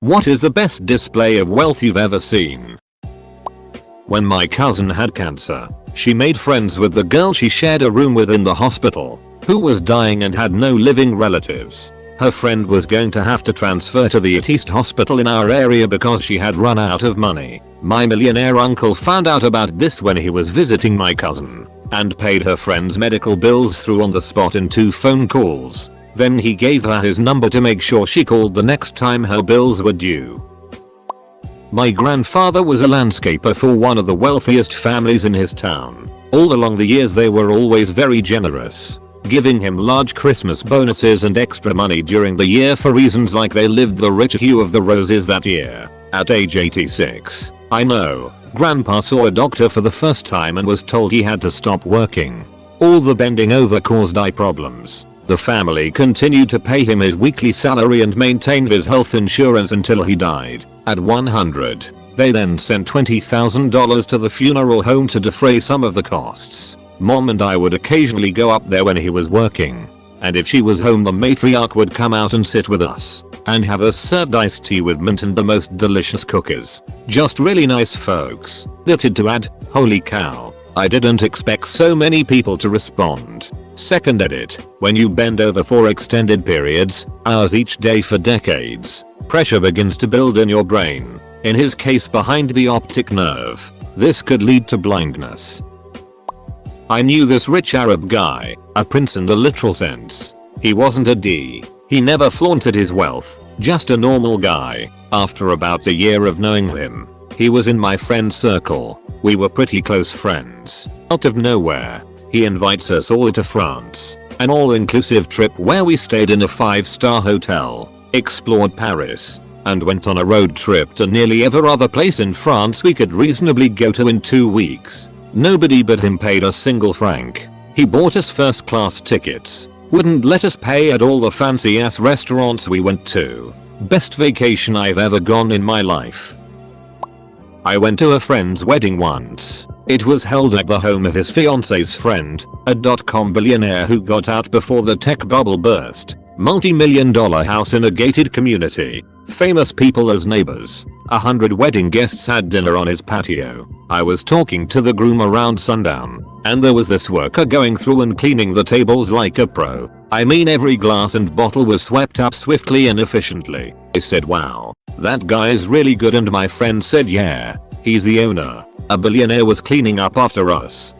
What is the best display of wealth you've ever seen? When my cousin had cancer, she made friends with the girl she shared a room with in the hospital, who was dying and had no living relatives. Her friend was going to have to transfer to the East Hospital in our area because she had run out of money. My millionaire uncle found out about this when he was visiting my cousin, and paid her friend's medical bills through on the spot in 2 phone calls. Then he gave her his number to make sure she called the next time her bills were due. My grandfather was a landscaper for one of the wealthiest families in his town. All along the years they were always very generous, giving him large Christmas bonuses and extra money during the year for reasons like they lived the rich hue of the roses that year. At age 86, I know, Grandpa saw a doctor for the first time and was told he had to stop working. All the bending over caused eye problems. The family continued to pay him his weekly salary and maintained his health insurance until he died. At 100, they then sent $20,000 to the funeral home to defray some of the costs. Mom and I would occasionally go up there when he was working. And if she was home, the matriarch would come out and sit with us and have us served iced tea with mint and the most delicious cookies. Just really nice folks. Noted to add, holy cow, I didn't expect so many people to respond. Second edit, when you bend over for extended periods, hours each day for decades, pressure begins to build in your brain, in his case behind the optic nerve. This could lead to blindness. I knew this rich Arab guy, a prince in the literal sense. He wasn't a D. He never flaunted his wealth, just a normal guy. After about a year of knowing him, he was in my friend circle. We were pretty close friends. Out of nowhere, he invites us all to France, an all-inclusive trip where we stayed in a 5-star hotel, explored Paris, and went on a road trip to nearly every other place in France we could reasonably go to in 2 weeks. Nobody but him paid a single franc. He bought us first class tickets, wouldn't let us pay at all the fancy ass restaurants we went to. Best vacation I've ever gone in my life. I went to a friend's wedding once. It was held at the home of his fiance's friend, a dot-com billionaire who got out before the tech bubble burst. Multi-million-dollar house in a gated community. Famous people as neighbors. 100 wedding guests had dinner on his patio. I was talking to the groom around sundown, and there was this worker going through and cleaning the tables like a pro. I mean, every glass and bottle was swept up swiftly and efficiently. I said, wow, that guy is really good, and my friend said, yeah, he's the owner. A billionaire was cleaning up after us.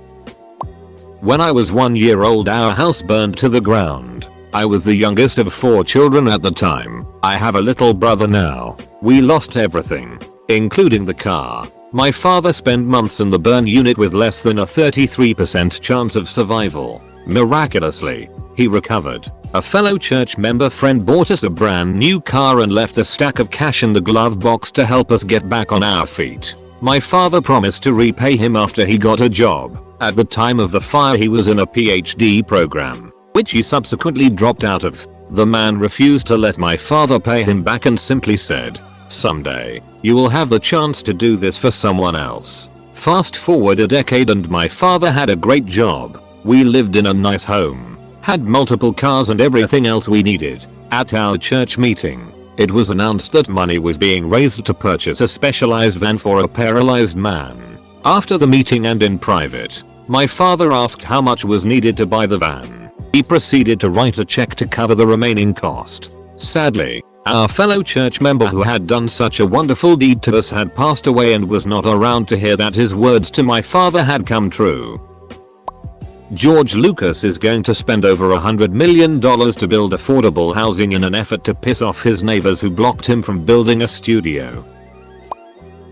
When I was 1 year old, our house burned to the ground. I was the youngest of 4 children at the time. I have a little brother now. We lost everything, including the car. My father spent months in the burn unit with less than a 33% chance of survival. Miraculously, he recovered. A fellow church member friend bought us a brand new car and left a stack of cash in the glove box to help us get back on our feet. My father promised to repay him after he got a job. At the time of the fire, he was in a PhD program, which he subsequently dropped out of. The man refused to let my father pay him back and simply said, someday, you will have the chance to do this for someone else. Fast forward a decade and my father had a great job. We lived in a nice home, had multiple cars and everything else we needed. At our church meeting, it was announced that money was being raised to purchase a specialized van for a paralyzed man. After the meeting and in private, my father asked how much was needed to buy the van. He proceeded to write a check to cover the remaining cost. Sadly, our fellow church member who had done such a wonderful deed to us had passed away and was not around to hear that his words to my father had come true. George Lucas is going to spend over $100 million to build affordable housing in an effort to piss off his neighbors who blocked him from building a studio.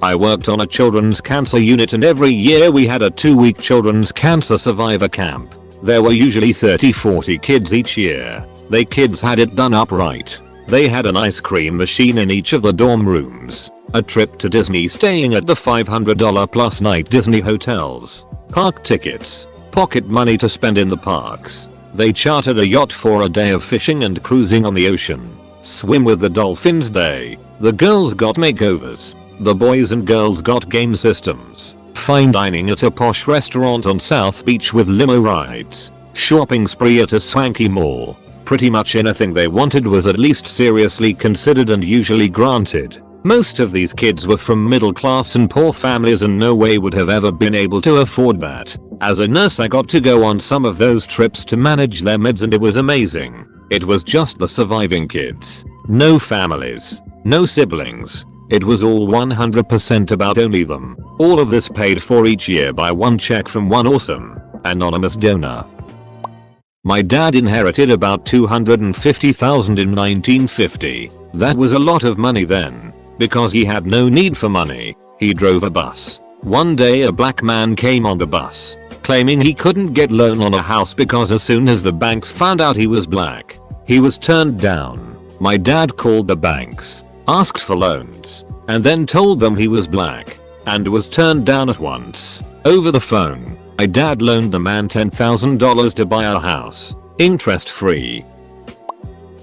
I worked on a children's cancer unit, and every year we had a 2-week children's cancer survivor camp. There were usually 30-40 kids each year. They kids had it done up right. They had an ice cream machine in each of the dorm rooms, a trip to Disney, staying at the $500 plus night Disney hotels, park tickets, pocket money to spend in the parks. They chartered a yacht for a day of fishing and cruising on the ocean. Swim with the dolphins day. The girls got makeovers. The boys and girls got game systems. Fine dining at a posh restaurant on South Beach with limo rides. Shopping spree at a swanky mall. Pretty much anything they wanted was at least seriously considered and usually granted. Most of these kids were from middle class and poor families and no way would have ever been able to afford that. As a nurse I got to go on some of those trips to manage their meds and it was amazing. It was just the surviving kids. No families. No siblings. It was all 100% about only them. All of this paid for each year by one check from one awesome, anonymous donor. My dad inherited about $250,000 in 1950. That was a lot of money then. Because he had no need for money, he drove a bus. One day a black man came on the bus, claiming he couldn't get loan on a house because as soon as the banks found out he was black, he was turned down. My dad called the banks, asked for loans, and then told them he was black, and was turned down at once. Over the phone, my dad loaned the man $10,000 to buy a house, interest free.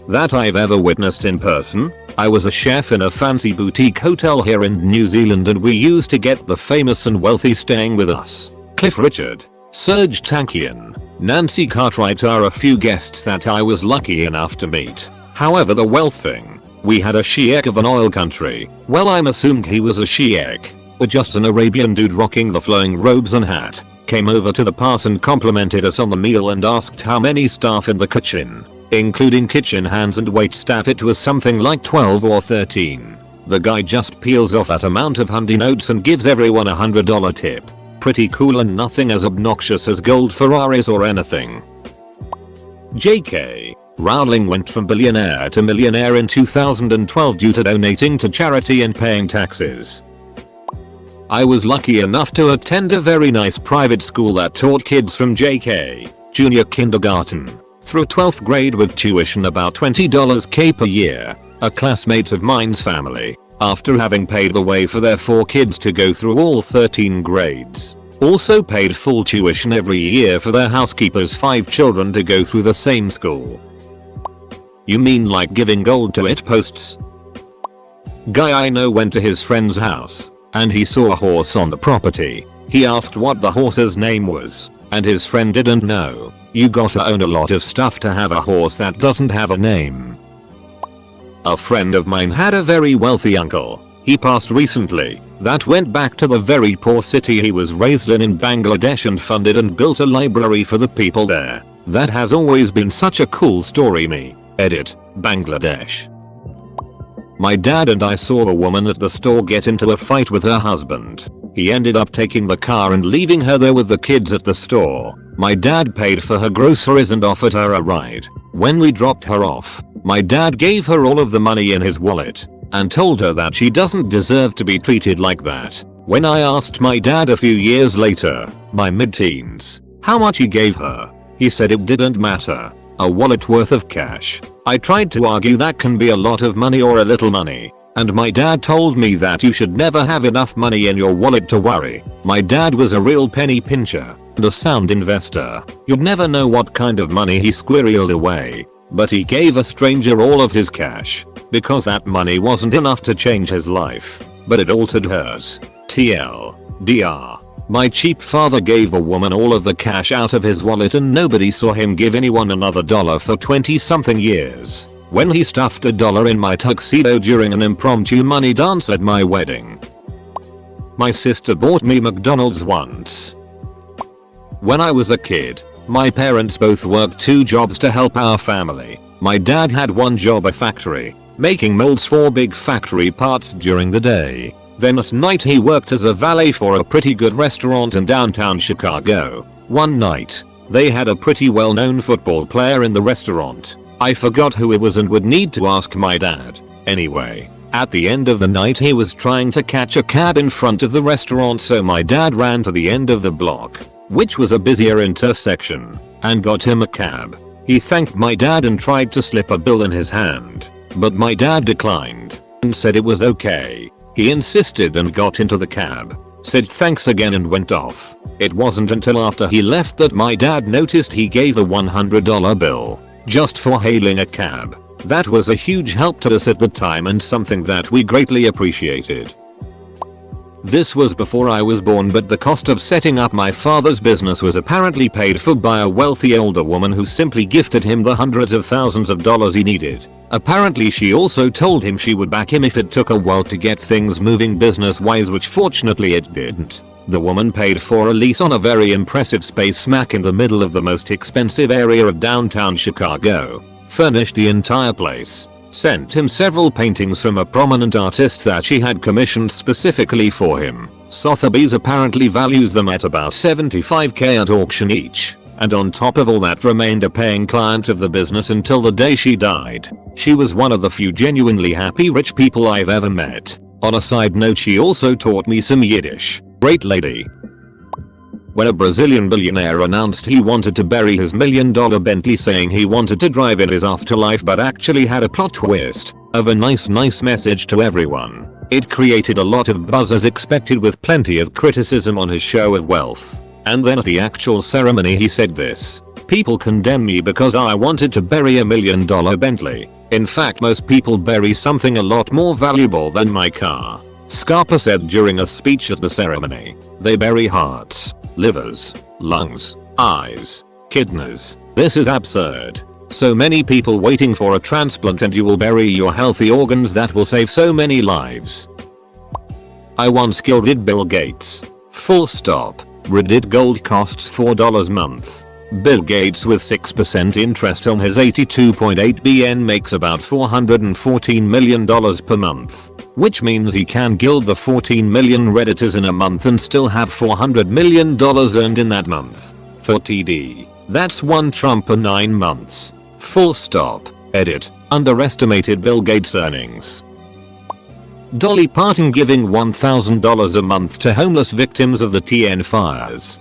That I've ever witnessed in person. I was a chef in a fancy boutique hotel here in New Zealand and we used to get the famous and wealthy staying with us. Cliff Richard, Serge Tankian, Nancy Cartwright are a few guests that I was lucky enough to meet. However, the wealth thing, we had a sheikh of an oil country. Well, I'm assumed he was a sheikh, or just an Arabian dude rocking the flowing robes and hat. Came over to the pass and complimented us on the meal and asked how many staff in the kitchen, including kitchen hands and wait staff. It was something like 12 or 13. The guy just peels off that amount of hundy notes and gives everyone a $100 tip. Pretty cool and nothing as obnoxious as gold Ferraris or anything. J.K. Rowling went from billionaire to millionaire in 2012 due to donating to charity and paying taxes. I was lucky enough to attend a very nice private school that taught kids from JK, junior kindergarten, through 12th grade with tuition about $20k per year. A classmate of mine's family, after having paid the way for their 4 kids to go through all 13 grades, also paid full tuition every year for their housekeeper's 5 children to go through the same school. You mean like giving gold to it posts? Guy I know went to his friend's house, and he saw a horse on the property. He asked what the horse's name was, and his friend didn't know. You gotta own a lot of stuff to have a horse that doesn't have a name. A friend of mine had a very wealthy uncle. He passed recently, that went back to the very poor city he was raised in Bangladesh and funded and built a library for the people there. That has always been such a cool story. Me. Edit, Bangladesh. My dad and I saw a woman at the store get into a fight with her husband. He ended up taking the car and leaving her there with the kids at the store. My dad paid for her groceries and offered her a ride. When we dropped her off, my dad gave her all of the money in his wallet and told her that she doesn't deserve to be treated like that. When I asked my dad a few years later, my mid-teens, how much he gave her, he said it didn't matter. A wallet worth of cash. I tried to argue that can be a lot of money or a little money, and my dad told me that you should never have enough money in your wallet to worry. My dad was a real penny pincher and a sound investor. You'd never know what kind of money he squirreled away, but he gave a stranger all of his cash because that money wasn't enough to change his life, but it altered hers. TLDR. My cheap father gave a woman all of the cash out of his wallet and nobody saw him give anyone another dollar for 20 something years. When he stuffed a dollar in my tuxedo during an impromptu money dance at my wedding. My sister bought me McDonald's once. When I was a kid, my parents both worked 2 jobs to help our family. My dad had one job, a factory, making molds for big factory parts during the day. Then at night he worked as a valet for a pretty good restaurant in downtown Chicago. One night, they had a pretty well-known football player in the restaurant. I forgot who it was and would need to ask my dad. Anyway, at the end of the night he was trying to catch a cab in front of the restaurant, so my dad ran to the end of the block, which was a busier intersection, and got him a cab. He thanked my dad and tried to slip a bill in his hand, but my dad declined and said it was okay. He insisted and got into the cab, said thanks again and went off. It wasn't until after he left that my dad noticed he gave a $100 bill just for hailing a cab. That was a huge help to us at the time and something that we greatly appreciated. This was before I was born, but the cost of setting up my father's business was apparently paid for by a wealthy older woman who simply gifted him the hundreds of thousands of dollars he needed. Apparently she also told him she would back him if it took a while to get things moving business-wise, which fortunately it didn't. The woman paid for a lease on a very impressive space smack in the middle of the most expensive area of downtown Chicago, furnished the entire place, sent him several paintings from a prominent artist that she had commissioned specifically for him. Sotheby's apparently values them at about $75,000 at auction each, and on top of all that remained a paying client of the business until the day she died. She was one of the few genuinely happy rich people I've ever met. On a side note, she also taught me some Yiddish. Great lady. When a Brazilian billionaire announced he wanted to bury his $1 million Bentley, saying he wanted to drive in his afterlife, but actually had a plot twist of a nice message to everyone, it created a lot of buzz as expected, with plenty of criticism on his show of wealth. And then at the actual ceremony he said this: "People condemn me because I wanted to bury a $1 million Bentley. In fact, most people bury something a lot more valuable than my car." Scarpa said during a speech at the ceremony. They bury hearts, livers, lungs, eyes, kidneys. This is absurd. So many people waiting for a transplant, and you will bury your healthy organs that will save so many lives. I once gilded Bill Gates. Full stop. Reddit gold costs $4 a month. Bill Gates, with 6% interest on his 82.8 BN, makes about $414 million per month. Which means he can gild the 14 million Redditors in a month and still have $400 million earned in that month. For TD, that's one Trump per 9 months. Full stop. Edit. Underestimated Bill Gates' earnings. Dolly Parton giving $1,000 a month to homeless victims of the TN fires.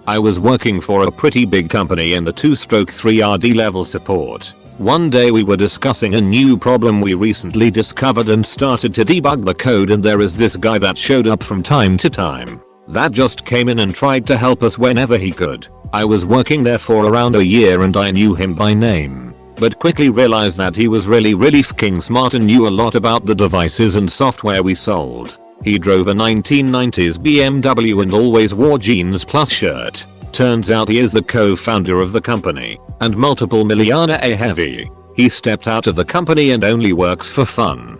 I was working for a pretty big company in the 2/3 RD level support. One day we were discussing a new problem we recently discovered and started to debug the code, and there is this guy that showed up from time to time that just came in and tried to help us whenever he could. I was working there for around a year and I knew him by name, but quickly realized that he was really f***ing smart and knew a lot about the devices and software we sold. He drove a 1990s BMW and always wore jeans plus shirt. Turns out he is the co-founder of the company and multiple millionaire heavy. He stepped out of the company and only works for fun.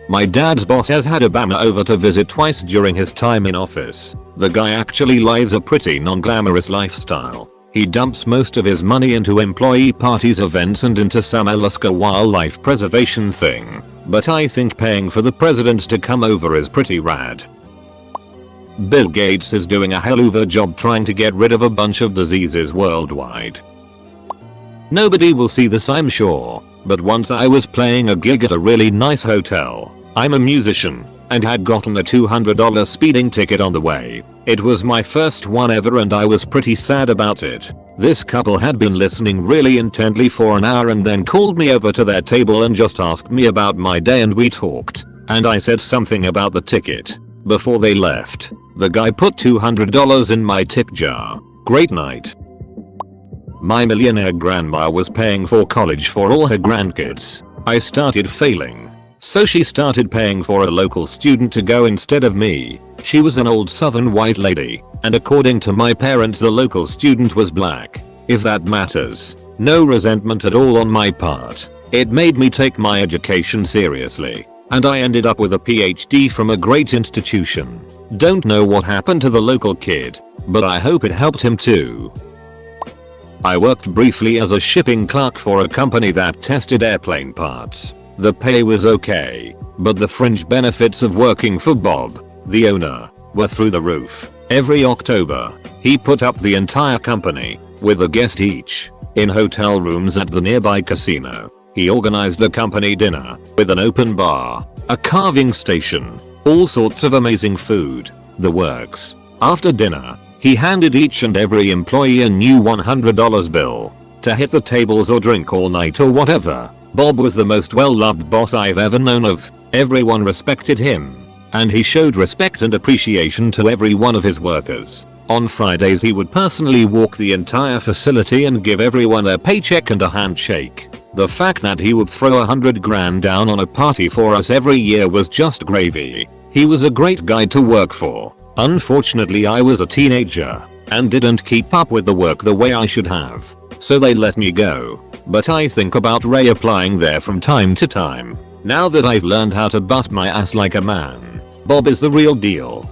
My dad's boss has had Obama over to visit twice during his time in office. The guy actually lives a pretty non-glamorous lifestyle. He dumps most of his money into employee parties, events, and into some Alaska wildlife preservation thing. But I think paying for the president to come over is pretty rad. Bill Gates is doing a hell of a job trying to get rid of a bunch of diseases worldwide. Nobody will see this, I'm sure, but once I was playing a gig at a really nice hotel. I'm a musician and had gotten a $200 speeding ticket on the way. It was my first one ever and I was pretty sad about it. This couple had been listening really intently for an hour and then called me over to their table and just asked me about my day, and we talked, and I said something about the ticket. Before they left, the guy put $200 in my tip jar. Great night. My millionaire grandma was paying for college for all her grandkids. I started failing, so she started paying for a local student to go instead of me. She was an old southern white lady, and according to my parents the local student was black. If that matters. No resentment at all on my part. It made me take my education seriously, and I ended up with a PhD from a great institution. Don't know what happened to the local kid, but I hope it helped him too. I worked briefly as a shipping clerk for a company that tested airplane parts. The pay was okay, but the fringe benefits of working for Bob, the owner, were through the roof. Every October, he put up the entire company, with a guest each, in hotel rooms at the nearby casino. He organized a company dinner, with an open bar, a carving station, all sorts of amazing food, the works. After dinner, he handed each and every employee a new $100 bill to hit the tables or drink all night or whatever. Bob was the most well-loved boss I've ever known of. Everyone respected him, and he showed respect and appreciation to every one of his workers. On Fridays he would personally walk the entire facility and give everyone their paycheck and a handshake. The fact that he would throw $100 grand down on a party for us every year was just gravy. He was a great guy to work for. Unfortunately I was a teenager and didn't keep up with the work the way I should have, so they let me go. But I think about reapplying there from time to time. Now that I've learned how to bust my ass like a man. Bob is the real deal.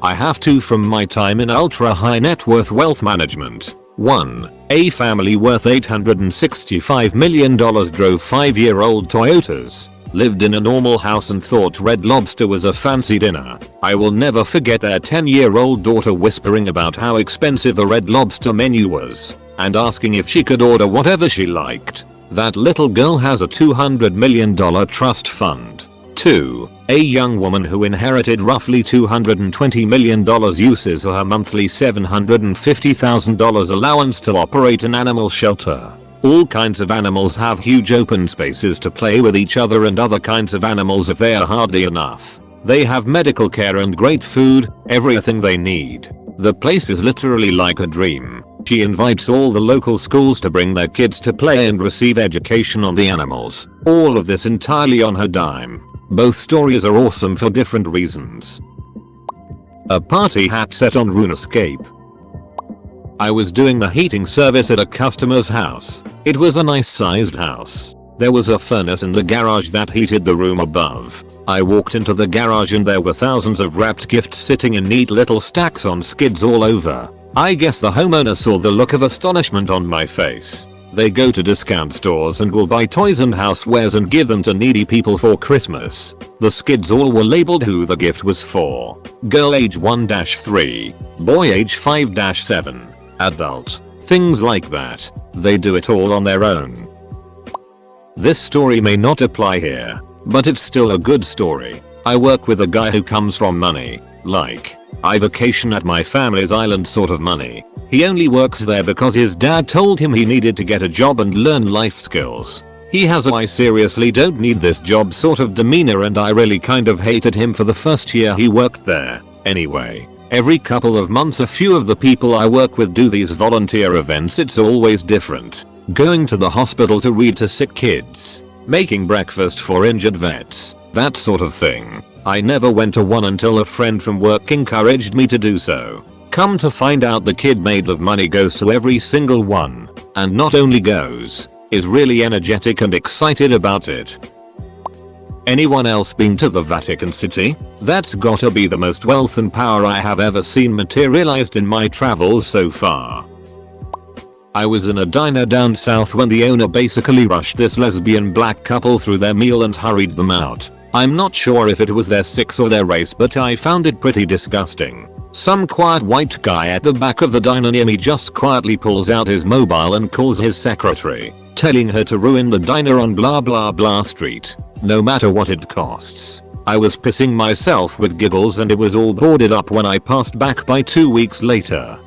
I have two from my time in ultra high net worth wealth management. 1. A family worth $865 million drove 5-year-old Toyotas, lived in a normal house and thought Red Lobster was a fancy dinner. I will never forget their 10-year-old daughter whispering about how expensive a Red Lobster menu was and asking if she could order whatever she liked. That little girl has a $200 million trust fund. 2. A young woman who inherited roughly $220 million uses her monthly $750,000 allowance to operate an animal shelter. All kinds of animals have huge open spaces to play with each other and other kinds of animals if they are hardy enough. They have medical care and great food, everything they need. The place is literally like a dream. She invites all the local schools to bring their kids to play and receive education on the animals. All of this entirely on her dime. Both stories are awesome for different reasons. A party hat set on RuneScape. I was doing the heating service at a customer's house. It was a nice sized house. There was a furnace in the garage that heated the room above. I walked into the garage and there were thousands of wrapped gifts sitting in neat little stacks on skids all over. I guess the homeowner saw the look of astonishment on my face. They go to discount stores and will buy toys and housewares and give them to needy people for Christmas. The skids all were labeled who the gift was for. Girl age 1-3, boy age 5-7, adult, things like that. They do it all on their own. This story may not apply here, but it's still a good story. I work with a guy who comes from money, like, I vacation at my family's island sort of money. He only works there because his dad told him he needed to get a job and learn life skills. He has a I seriously don't need this job sort of demeanor and I really kind of hated him for the first year he worked there. Anyway, every couple of months a few of the people I work with do these volunteer events. It's always different. Going to the hospital to read to sick kids, making breakfast for injured vets, that sort of thing. I never went to one until a friend from work encouraged me to do so. Come to find out the kid made of money goes to every single one, and not only goes, is really energetic and excited about it. Anyone else been to the Vatican City? That's gotta be the most wealth and power I have ever seen materialized in my travels so far. I was in a diner down south when the owner basically rushed this lesbian black couple through their meal and hurried them out. I'm not sure if it was their sex or their race, but I found it pretty disgusting. Some quiet white guy at the back of the diner near me just quietly pulls out his mobile and calls his secretary, telling her to ruin the diner on blah blah blah street, no matter what it costs. I was pissing myself with giggles and it was all boarded up when I passed back by 2 weeks later.